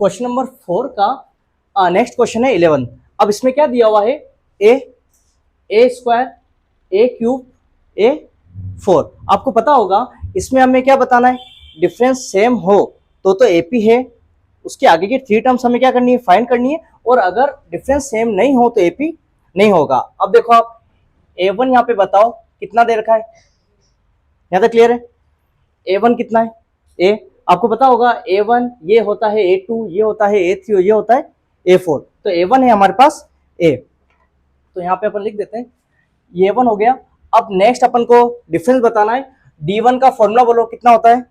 Question number 4 का next question है 11। अब इसमें क्या दिया हुआ है, ए स्क्वायर ए क्यूब ए 4। आपको पता होगा इसमें हमें क्या बताना है, डिफरेंस सेम हो तो एपी है, उसके आगे की 3 टर्म्स हमें क्या करनी है, फाइंड करनी है, और अगर डिफरेंस सेम नहीं हो तो एपी नहीं होगा। अब देखो आप A1 यहाँ पे बताओ कितना दे रखा है, यहाँ तक क्लियर है। A1 कितना है, A आपको पता होगा A1 ये होता है A2, ये होता है A3 और ये होता है A4। तो A1 है हमारे पास A, तो यहाँ पे अपन लिख देते हैं ये A1 हो गया। अब नेक्स्ट अपन को डिफरेंस बताना है। D1 का फॉर्मूला बोलो कितना होता है,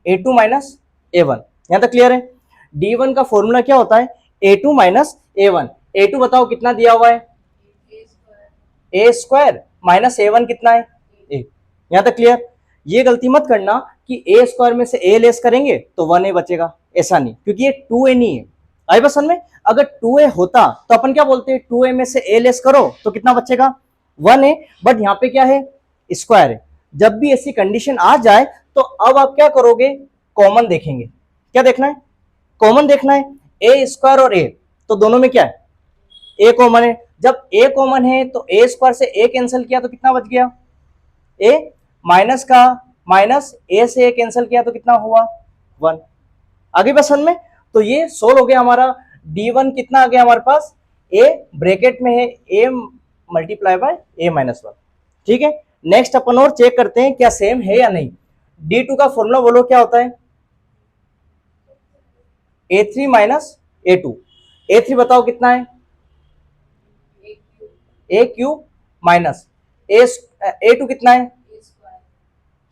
A2 माइनस A1, यहाँ तक क्लियर है। D1 का फॉर्मूला क्या होता है, A2 माइनस A1। A2 बताओ कितना दिया हुआ है, A स्क्वायर माइनस A1 कितना है, A, यहाँ तक क्लियर। ये गलती मत करना कि A स्क्वायर में से A लेस करेंगे तो 1A बचेगा, ऐसा नहीं, क्योंकि ये 2A नहीं है। आई पसंद में, अगर 2A होता तो अपन क्या बोलते हैं, 2A में से A लेस करो तो कितना बचेगा, 1A। बट यहाँ पे क्या है, स्क्वायर है। जब भी ऐसी कंडीशन आ जाए तो अब आप क्या करोगे, कॉमन देखेंगे। क्या देखना है, कॉमन देखना है। A स्क्वायर और A, तो दोनों में क्या है, A कॉमन है। जब A कॉमन है तो A स्क्वायर से A कैंसिल किया तो कितना बच गया, A माइनस का माइनस A से A कैंसिल किया तो कितना हुआ, 1। आगे पसंद में, तो ये सोल्व हो गया हमारा। D1 कितना आ गया हमारे पास, A ब्रैकेट में है A multiply by A minus 1। ठीक है, नेक्स्ट अपन और चेक करते हैं क्या सेम है या नहीं। D2 का फॉर्मूला बोलो क्या होता है, A3 माइनस A2। A3 बताओ कितना है, A क्यूब माइनस A2 कितना है,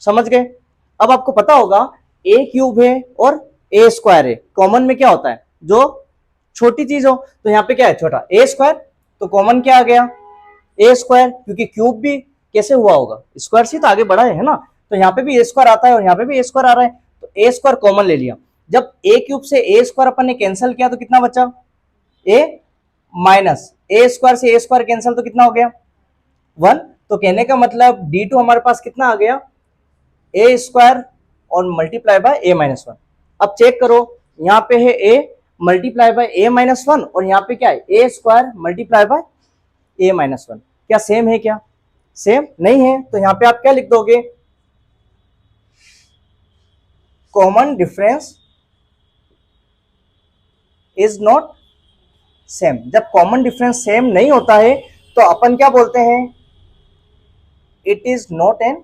समझ गए। अब आपको पता होगा A क्यूब है और A स्क्वायर है, कॉमन में क्या होता है, जो छोटी चीज हो, तो यहाँ पे क्या है, छोटा A स्क्वायर, तो कॉमन क्या आ गया, A स्क्वायर, क्योंकि क्यूब भी कैसे हुआ होगा, स्क्वायर से तो आगे बढ़ा है ना, तो यहाँ पे भी A स्क्वायर आता है और यहाँ पे भी A स्क्वायर आ रहा है, तो A स्क्वायर कॉमन ले लिया। जब A क्यूब से A स्क्वायर अपन ने कैंसिल किया तो कितना बचा, A माइनस A स्क्वायर से A स्क्वायर कैंसिल तो कितना हो गया, 1। तो कहने का मतलब D2 हमारे पास कितना आ गया, A स्क्वायर और मल्टीप्लाई बाय A माइनस 1। अब चेक करो, यहाँ पे है A multiply by A minus 1 और यहाँ पे क्या है, A square multiply by A minus 1। क्या सेम है, क्या सेम नहीं है, तो यहाँ पे आप क्या लिख दोगे, common difference is not same. जब कॉमन डिफरेंस सेम नहीं होता है तो अपन क्या बोलते हैं, it is not an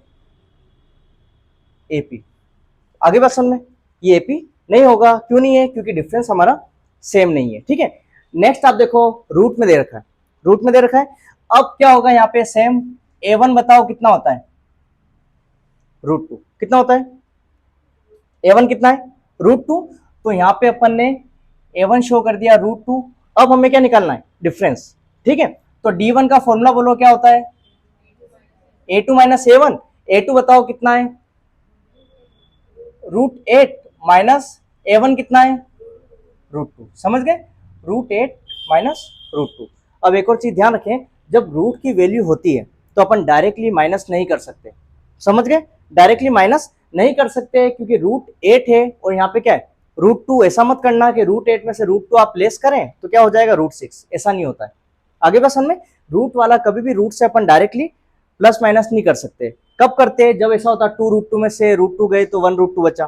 AP. आगे बात समझ में, ये एपी नहीं होगा, क्यों नहीं है, क्योंकि डिफरेंस हमारा सेम नहीं है। ठीक है, नेक्स्ट आप देखो रूट में दे रखा है, रूट में दे रखा है। अब क्या होगा यहाँ पे, सेम A1 बताओ कितना होता है, √2 कितना होता है, A1 कितना है, √2। तो यहाँ पे अपन ने A1 शो कर दिया √2। अब हमें क्या निकालना है, डिफरेंस। ठीक है, तो D1 का फॉर्मूला बोलो क्या होता है, A2 माइनस A1। A2 बताओ कितना है, √8 माइनस A1 कितना है, √2। समझ गए, √8 माइनस √2। अब एक और चीज ध्यान रखें, जब रूट की वैल्यू होती है तो अपन डायरेक्टली माइनस नहीं कर सकते, समझ गए, डायरेक्टली माइनस नहीं कर सकते, क्योंकि √8 है और यहाँ पे क्या है, √2। ऐसा मत करना कि √8 में से √2 आप लेस करें तो क्या हो जाएगा, √6, ऐसा नहीं होता है। आगे बस में रूट वाला कभी भी रूट से अपन डायरेक्टली प्लस माइनस नहीं कर सकते। कब करते हैं, जब ऐसा होता है 2√2 में से √2 गए तो 1√2 बचा,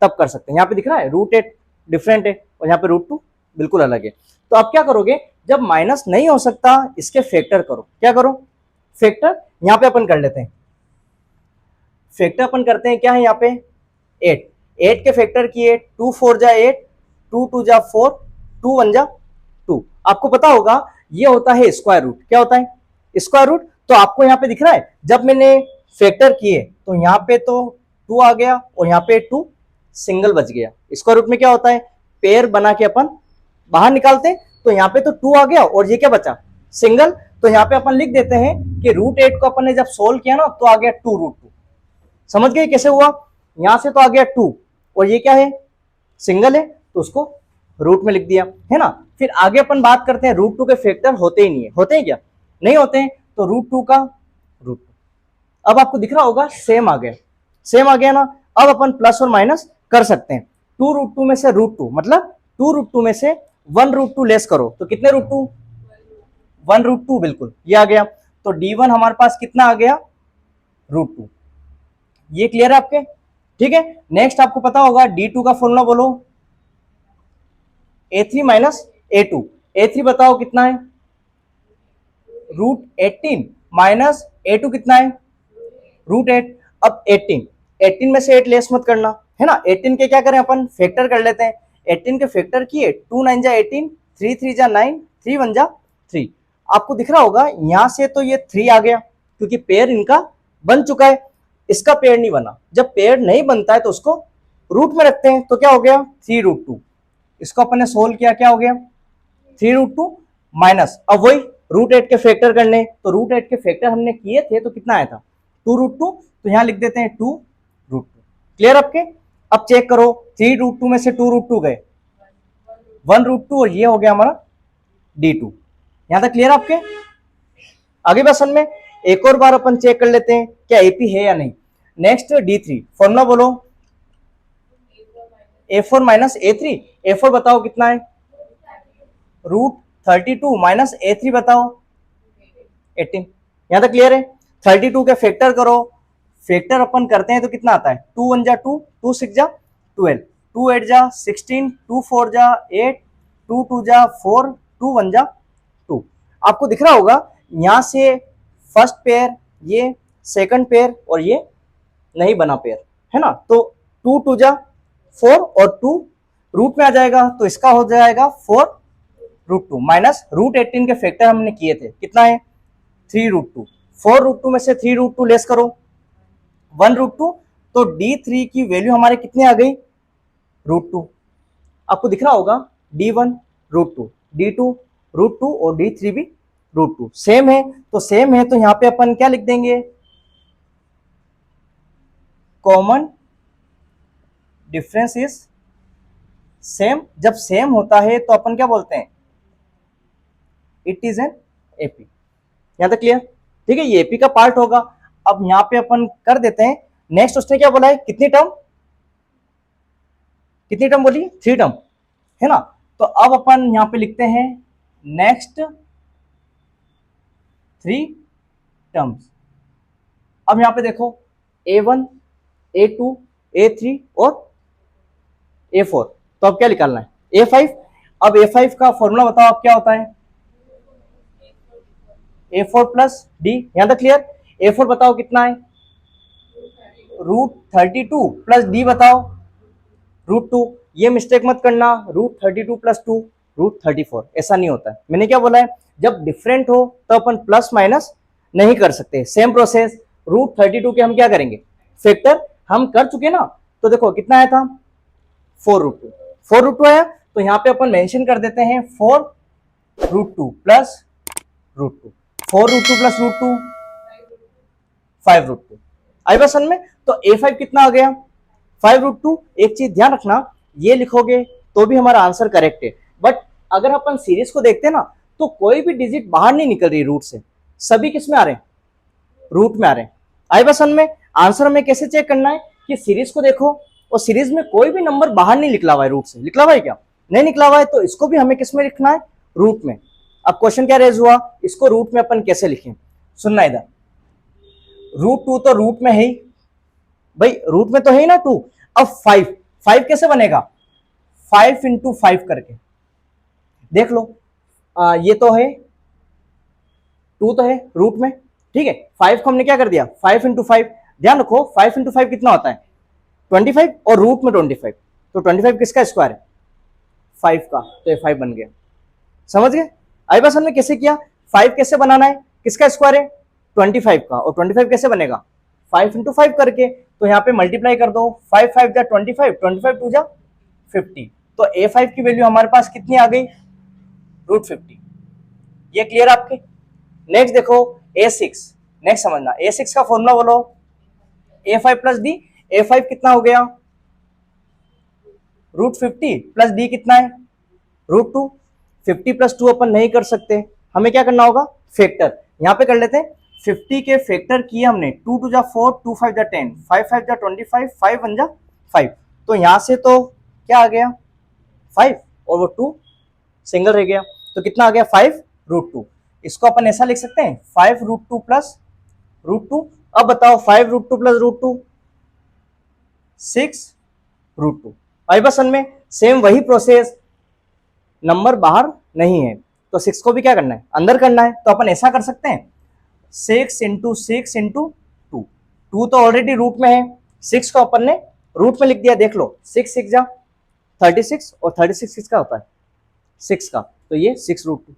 तब कर सकते हैं। यहाँ पे दिख रहा है √8 डिफरेंट है और यहाँ पे √2 बिल्कुल अलग है। तो आप क्या करोगे, जब माइनस नहीं हो सकता इसके फैक्टर करो। क्या करो, फैक्टर। यहाँ पे अपन कर लेते हैं फैक्टर, अपन करते हैं क्या है यहाँ पे 8 के फैक्टर किए, 2 4 जा 8, 2 2 जा 4, 2 1 जा 2। आपको पता होगा ये होता है स्क्वायर रूट। क्या होता है, स्क्वायर रूट। तो आपको यहाँ पे दिख रहा है जब मैंने फैक्टर किए तो यहाँ पे तो 2 आ गया और यहाँ पे 2 सिंगल बच गया। स्क्वायर रूट में क्या होता है, पेयर बना के अपन बाहर निकालते हैं, तो यहाँ पे तो 2 आ गया और ये क्या बचा, सिंगल। तो यहाँ पे अपन लिख देते हैं कि √8 को अपन ने जब सोल्व किया ना तो आ गया 2√2। समझ गए कैसे हुआ, यहां से तो आ गया 2 और ये क्या है, सिंगल है, तो उसको रूट में लिख दिया, है ना। फिर आगे अपन बात करते हैं, √2 के फैक्टर होते ही नहीं है, होते हैं क्या, नहीं होते हैं, तो √2 का √2। अब आपको दिख रहा होगा सेम आ गया, सेम आ गया ना। अब अपन प्लस और माइनस कर सकते हैं। 2√2 में से √2 मतलब 2√2 में से 1√2 लेस करो तो कितने √2? 1√2 बिल्कुल, ये आ गया। तो D1 हमारे पास कितना आ गया? √2। ये क्लियर है आपके? ठीक है, नेक्स्ट आपको पता होगा D2 का फॉर्मूला बोलो। A3 minus A2। A3 बताओ कितना है? √18 माइनस A2 कितना है? √8। अब 18 में से 8 लेस मत करना, है ना। 18 के क्या करें अपन? फैक्टर कर लेते हैं। 18 के फैक्टर किए, 2 9 जा 18, 3 3 जा 9, 3 1 जा 3। आपको दिख रहा होगा यहां से तो ये 3 आ गया क्योंकि पेयर इनका बन चुका है, इसका पेयर नहीं बना। जब पेयर नहीं बनता है तो उसको रूट में रखते हैं, तो क्या हो गया? 3√2। इसको अपन ने सोल्व किया, क्या हो गया? 3√2 माइनस, अब वही √8 के फैक्टर करने, तो √8 के फैक्टर हमने किए थे तो कितना आया था? 2√2। तो यहां लिख देते हैं 2√2। क्लियर आपके? अब चेक करो, 3√2 में से 2√2 गए, 1√2, और ये हो गया हमारा D2। यहां तक क्लियर आपके? आगे बसन में एक और बार अपन चेक कर लेते हैं क्या AP है या नहीं। नेक्स्ट D3, फॉर्मूला बोलो। A4 minus A3। A4 बताओ कितना है? √32 माइनस A3 बताओ 18। यहां तक क्लियर है? 32 के फैक्टर करो, फैक्टर अपन करते हैं तो कितना आता है? 2 1 जा 2, 2 6 जा 12, 2 8 जा 16, 2 4 जा 8, 2 2 जा 4, 2 1 जा 2। आपको दिख रहा होगा यहां से फर्स्ट पेयर, ये सेकंड पेयर, और ये नहीं बना पेयर, है ना। तो 2 2 जा 4 और 2 रूट में आ जाएगा, तो इसका हो जाएगा 4√2 माइनस √18 के फैक्टर हमने किए थे, कितना है? 3√2। 4√2 में से 3√2 लेस करो, 1√2। तो D3 की वैल्यू हमारे कितनी आ गई? √2। आपको दिख रहा होगा D1 √2, D2 √2 और D3 भी √2। सेम है तो सेम है, तो यहां पे अपन क्या लिख देंगे? Common difference is same. जब सेम होता है तो अपन क्या बोलते हैं? It is an AP। यहां तक क्लियर? ठीक है, ये AP का पार्ट होगा। अब यहां पे अपन कर देते हैं नेक्स्ट। उसने क्या बोला है? कितनी टर्म? कितनी टर्म बोली? 3 टर्म, है ना। तो अब अपन यहां पे लिखते हैं नेक्स्ट 3 टर्म्स। अब यहां पे देखो A1 A2 A3 और A4। तो अब क्या निकालना है? A5। अब A5 का फॉर्मूला बताओ आप क्या होता है? A4 plus D। यहां तक क्लियर? A4 बताओ कितना है? √32 प्लस D बताओ √2। ये मिस्टेक मत करना, √32 प्लस 2 √34, ऐसा नहीं होता है। मैंने क्या बोला है? जब डिफरेंट हो तो अपन प्लस माइनस नहीं कर सकते। सेम प्रोसेस, √32 के हम क्या करेंगे? फैक्टर हम कर चुके ना। तो देखो कितना आया था? 4√2। 4√2 आया, तो यहाँ पे अपन मेंशन कर देते हैं 4√2 प्लस √2। 4√2 प्लस √2 5√2। आई बात समझ में? तो A5 कितना आ गया? 5√2। एक चीज ध्यान रखना, ये लिखोगे तो भी हमारा आंसर करेक्ट है, बट अगर अपन सीरीज को देखते हैं ना तो कोई भी डिजिट बाहर नहीं निकल रही रूट से, सभी किस में आ रहे हैं? रूट में आ रहे हैं। आई बात समझ में? आंसर हमें कैसे चेक करना है कि सीरीज को देखो और सीरीज में कोई भी नंबर बाहर नहीं निकला हुआ है, रूट से निकला हुआ है क्या? नहीं निकला हुआ है, तो इसको भी हमें किस में लिखना है? रूट में। अब क्वेश्चन क्या रेज हुआ? इसको रूट में अपन कैसे लिखें? सुनना इधर, √2 तो रूट में है ही भाई, रूट में तो है ही ना 2। अब 5 कैसे बनेगा? 5 इंटू 5 करके देख लो। ये तो है 2 तो है रूट में, ठीक है। 5 को हमने क्या कर दिया? 5 इंटू 5। ध्यान रखो 5 इंटू 5 कितना होता है? 25, और रूट में 25। तो 25 किसका स्क्वायर है? 5 का, तो ये 5 बन गया। समझ गए? आई बात हमने कैसे किया? 5 कैसे बनाना है? किसका स्क्वायर है? 25 का, और 25 कैसे बनेगा? 5 इंटू 5 करके। तो यहाँ पे मल्टीप्लाई कर दो, 5 5 जा 25, 25 2 जा 50। तो A5 की वैल्यू हमारे पास कितनी आ गई? √50। ये क्लियर आपके? नेक्स्ट देखो A6। नेक्स्ट समझना, A6 का फॉर्मूला बोलो। A5 plus D। A5 कितना हो गया? √50 प्लस D कितना है? √2। 50 प्लस 2 अपन नहीं कर सकते, हमें क्या करना होगा? फैक्टर। यहां पे कर लेते हैं। 50 के फैक्टर किए हमने, 2 2 जा 4, 2 5 जा 10, 5 5 जा 25, 5 1 जा 5। तो यहां से तो क्या आ गया 5 और वो 2 सिंगल रह गया, तो कितना आ गया 5√2। इसको अपन ऐसा लिख सकते हैं 5√2 प्लस √2। अब बताओ 5√2 प्लस √2 6√2। आई बसन में सेम वही प्रोसेस, नंबर बाहर नहीं है तो 6 को भी क्या करना है अंदर करना है, तो अपन ऐसा कर सकते हैं 6 इंटू 6 इंटू 2। 2 तो ऑलरेडी रूट में है, 6 को अपन ने रूट में लिख दिया। देख लो 6 6 जा 36 और 36 किसका होता है 6 का, तो ये 6√2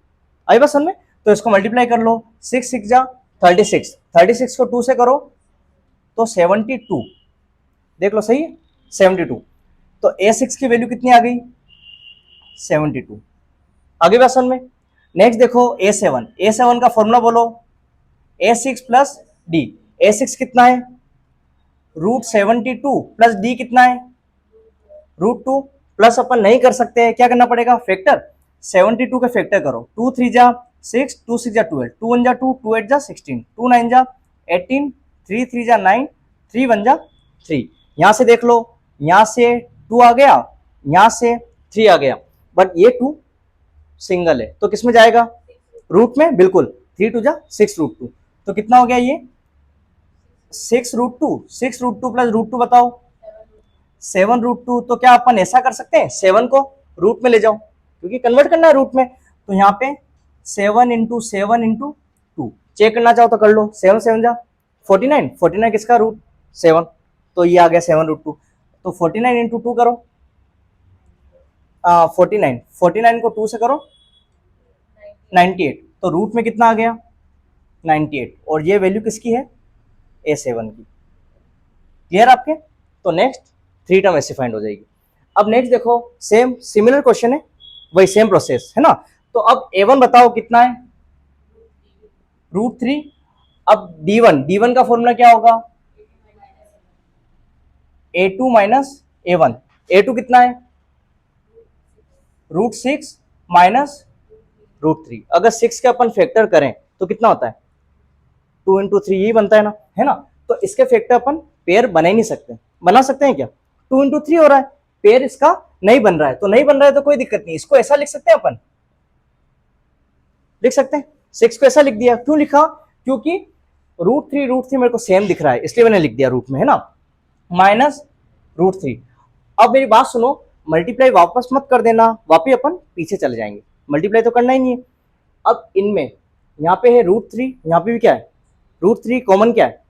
आई बस में। तो इसको मल्टीप्लाई कर लो 6 6 जा 36, 36 को 2 से करो तो 72। देख लो सही है 72। तो A6 की वैल्यू कितनी आ गई 72। आगे क्वेश्चन में नेक्स्ट देखो A7, A7 का फॉर्मूला बोलो A6 प्लस डी। A6 कितना है √72 प्लस डी कितना है √2। प्लस अपन नहीं कर सकते हैं, क्या करना पड़ेगा फैक्टर, 72 के फैक्टर करो। 2 3 जा 6, 2 6 जा 12, 2 1 जा 2, 2 8 जा 16, 2 9 जा 18, 3 3 जा 9, 3 1 जा 3। यहां से देख लो, यहां से 2 आ गया, यहां से 3 आ गया, बट ये 2 सिंगल है तो किस में जाएगा रूट में, बिल्कुल 3 2 जा 6√2। तो कितना हो गया ये 6√2, 6√2 प्लस √2 बताओ 7√2। तो क्या अपन ऐसा कर सकते हैं 7 को रूट में ले जाओ क्योंकि कन्वर्ट करना है रूट में, तो यहाँ पे 7 इंटू 7 इंटू 2 चेक करना चाहो तो कर लो। 7 7 जा 49, 49 किसका रूट 7, तो ये आ गया 7√2। तो 49 इंटू 2 करो 49, 49 को 2 से करो 98, तो रूट में कितना आ गया 98, और ये वैल्यू किसकी है A7 की। क्लियर आपके। तो नेक्स्ट 3 टर्म ऐसे फाइंड हो जाएगी। अब नेक्स्ट देखो सेम सिमिलर क्वेश्चन है, वही सेम प्रोसेस है ना। तो अब A1 बताओ कितना है √3। अब D1 का फॉर्मूला क्या होगा A2 माइनस A1। A2 कितना है √6 माइनस √3। अगर 6 के अपन फैक्टर करें तो कितना होता है 2 इंटू 3 यही बनता है ना। तो इसके फैक्टर अपन पेयर बना ही नहीं सकते, बना सकते हैं क्या 2 इंटू 3 हो रहा है, पेयर इसका नहीं बन रहा है, तो नहीं बन रहा है तो कोई दिक्कत नहीं, इसको ऐसा लिख सकते हैं अपन, लिख सकते हैं 6 को ऐसा लिख दिया। क्यों लिखा, क्योंकि √3 मेरे को सेम दिख रहा है इसलिए मैंने लिख दिया रूट में, है ना, माइनस √3। अब मेरी बात सुनो, मल्टीप्लाई वापस मत कर देना, वापिस अपन पीछे चले जाएंगे, मल्टीप्लाई तो करना ही नहीं है। अब इनमें यहाँ पे है √3, यहाँ पे भी क्या है √3 कॉमन, क्या है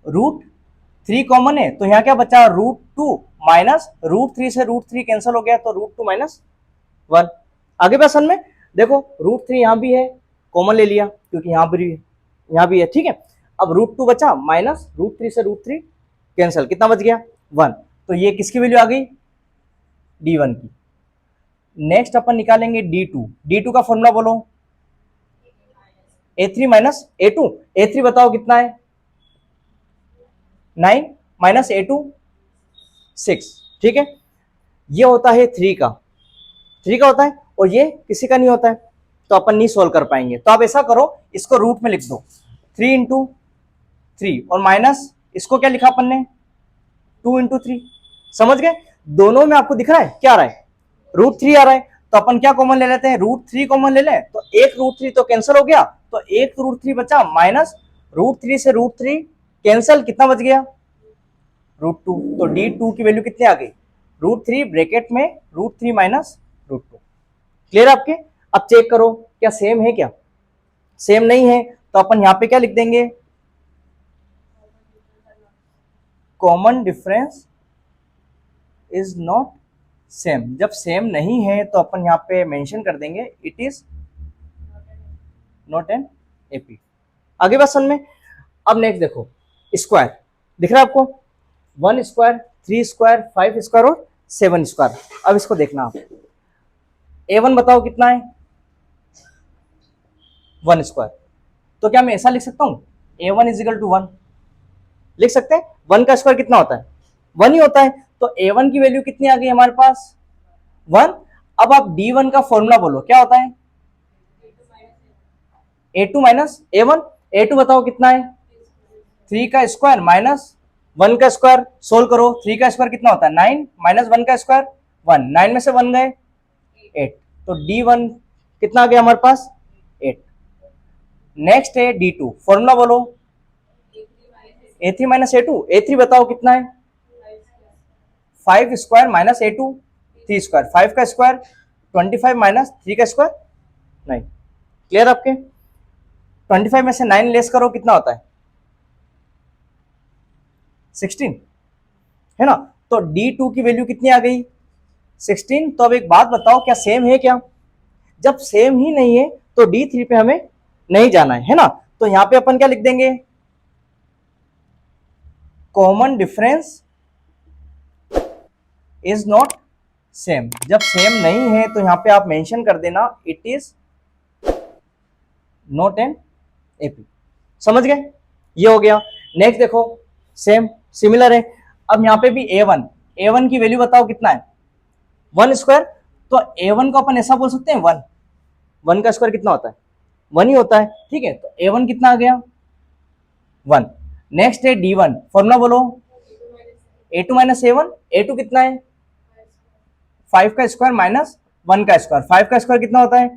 √3 कॉमन है, तो यहाँ क्या बचा √2 माइनस √3 से √3 कैंसिल हो गया तो √2 माइनस 1। आगे क्वेश्चन में देखो √3 यहाँ भी है कॉमन ले लिया क्योंकि यहाँ भी है, ठीक है। अब √2 बचा माइनस √3 से √3 कैंसिल, कितना बच गया 1। तो ये किसकी वैल्यू आ गई D1 की। नेक्स्ट अपन निकालेंगे D2 का फॉर्मूला बोलो A3 माइनस A2। A3 बताओ कितना है 9 माइनस A2 6, ठीक है। ये होता है 3 का होता है और ये किसी का नहीं होता है तो अपन नहीं सोल्व कर पाएंगे। तो आप ऐसा करो इसको रूट में लिख दो 3 इंटू 3 और माइनस इसको क्या लिखा अपन ने 2 इंटू 3। समझ गए, दोनों में आपको दिख रहा है क्या आ रहा है √3 आ रहा है, तो अपन क्या कॉमन ले लेते हैं √3 कॉमन ले लें, तो एक √3 तो कैंसिल हो गया, तो एक √3 बचा माइनस √3 से √3 कैंसिल, कितना बच गया √2। तो D2 की वैल्यू कितनी आ गई √3 ब्रैकेट में √3 माइनस √2। क्लियर आपके। अब चेक करो क्या सेम है, क्या सेम नहीं है, तो अपन यहां पे क्या लिख देंगे common difference is not same. जब सेम नहीं है तो अपन यहाँ पे मेंशन कर देंगे it is not an AP. आगे बात समझ में। अब नेक्स्ट देखो स्क्वायर दिख रहा है आपको 1 स्क्वायर 3 स्क्वायर 5 स्क्वायर और 7 स्क्वायर। अब इसको देखना आप A1 बताओ कितना है 1 स्क्वायर। तो क्या मैं ऐसा लिख सकता हूं A1 इज इक्वल टू 1, लिख सकते हैं 1 का स्क्वायर कितना होता है 1 ही होता है, तो A1 की वैल्यू कितनी आ गई हमारे पास 1। अब आप D1 का फॉर्मूला बोलो क्या होता है A2 माइनस A1। A2 बताओ कितना है 3 का स्क्वायर माइनस 1 का स्क्वायर सोल्व करो, 3 का स्क्वायर कितना होता है 9 माइनस 1 का स्क्वायर 1, 9 में से 1 गए 8, तो D1 कितना आ गया हमारे पास 8। नेक्स्ट है D2, फॉर्मूला बोलो A3 माइनस A2, A3 बताओ कितना है 5 स्क्वायर माइनस A2 3 स्क्वायर, 5 का स्क्वायर 25 माइनस 3 का स्क्वायर 9। क्लियर आपके? 25 में से 9 लेस करो कितना होता है 16, है ना। तो D2 की वैल्यू कितनी आ गई 16। तो अब एक बात बताओ, क्या सेम है क्या? जब सेम ही नहीं है तो D3 पे हमें नहीं जाना है ना। तो यहां पे अपन क्या लिख देंगे, common difference is not same. जब सेम नहीं है तो यहां पे आप मेंशन कर देना it is not an AP. समझ गए? ये हो गया। नेक्स्ट देखो, सेम सिमिलर है। अब यहां पे भी A1 की वैल्यू बताओ कितना है 1 स्क्वायर। तो A1 को अपन ऐसा बोल सकते हैं 1 का स्क्वायर कितना होता है 1 ही होता है, ठीक है। तो A1 कितना आ गया 1। नेक्स्ट है D1, फॉर्मूला बोलो A2 माइनस A1, A2 कितना है 5 का स्क्वायर माइनस 1 का स्क्वायर, 5 का स्क्वायर कितना होता है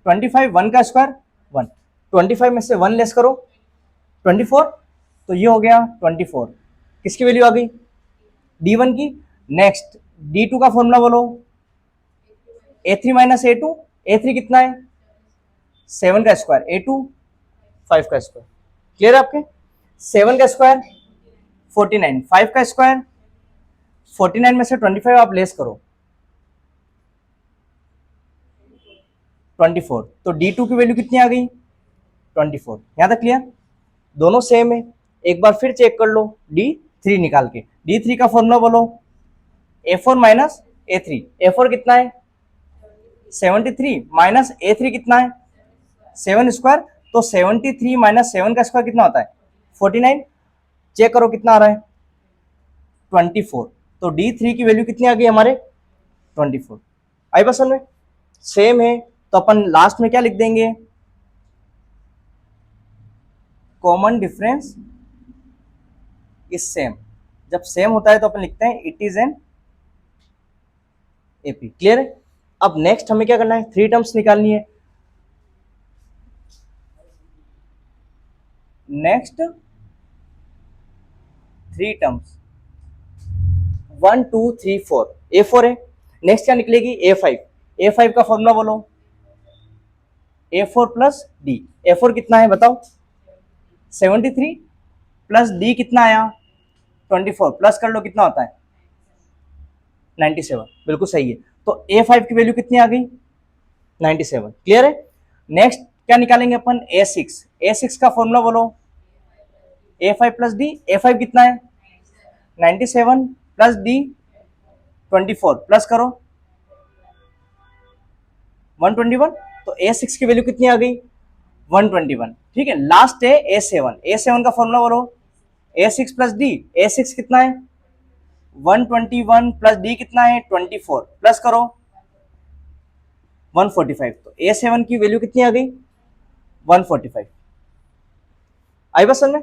25, 1 का स्क्वायर 1, 25 में से 1 लेस करो 24, तो ये हो गया 24। किसकी वैल्यू आ गई D1 की। नेक्स्ट D2 का फॉर्मूला बोलो A3 माइनस A2, A3 कितना है 7 का स्क्वायर, A2 5 का स्क्वायर। क्लियर है आपके? 7 का स्क्वायर 49, 5 का स्क्वायर 49 में से 25 आप लेस करो 24, तो D2 की वैल्यू कितनी आ गई 24। यहां तक क्लियर? दोनों सेम है। एक बार फिर चेक कर लो D3 निकाल के। D3 का फॉर्मूला बोलो A4 माइनस A3, A4 कितना है 73 माइनस A3 कितना है 7 स्क्वायर, तो 73 माइनस 7 का स्क्वायर कितना होता है 49। चेक करो कितना आ रहा है 24, तो D3 की वैल्यू कितनी आ गई हमारे 24। आई बस में सेम है, तो अपन लास्ट में क्या लिख देंगे, कॉमन डिफरेंस इज सेम। जब सेम होता है तो अपन लिखते हैं it is an AP. Clear है? अब नेक्स्ट हमें क्या करना है, 3 टर्म्स निकालनी है। नेक्स्ट 3 टर्म्स 1 2 3 4, A4 है। नेक्स्ट क्या निकलेगी A5, A5 का फॉर्मूला बोलो A4 प्लस डी। A4 कितना है बताओ 73 प्लस डी कितना आया 24, प्लस कर लो कितना होता है 97। बिल्कुल सही है। तो A5 की वैल्यू कितनी आ गई 97। क्लियर है? नेक्स्ट क्या निकालेंगे अपन A6, A6 का फॉर्मूला बोलो A5 प्लस डी। A5 कितना है 97 प्लस डी 24, प्लस करो 121, तो A6 की वैल्यू कितनी आ गई 121। ठीक है। लास्ट है A7, A7 का फॉर्मूला बोलो A6 प्लस डी। A6 कितना है 121 प्लस डी कितना है 24, प्लस करो 145, तो A7 की वैल्यू कितनी आ गई 145। आई बस समझ में?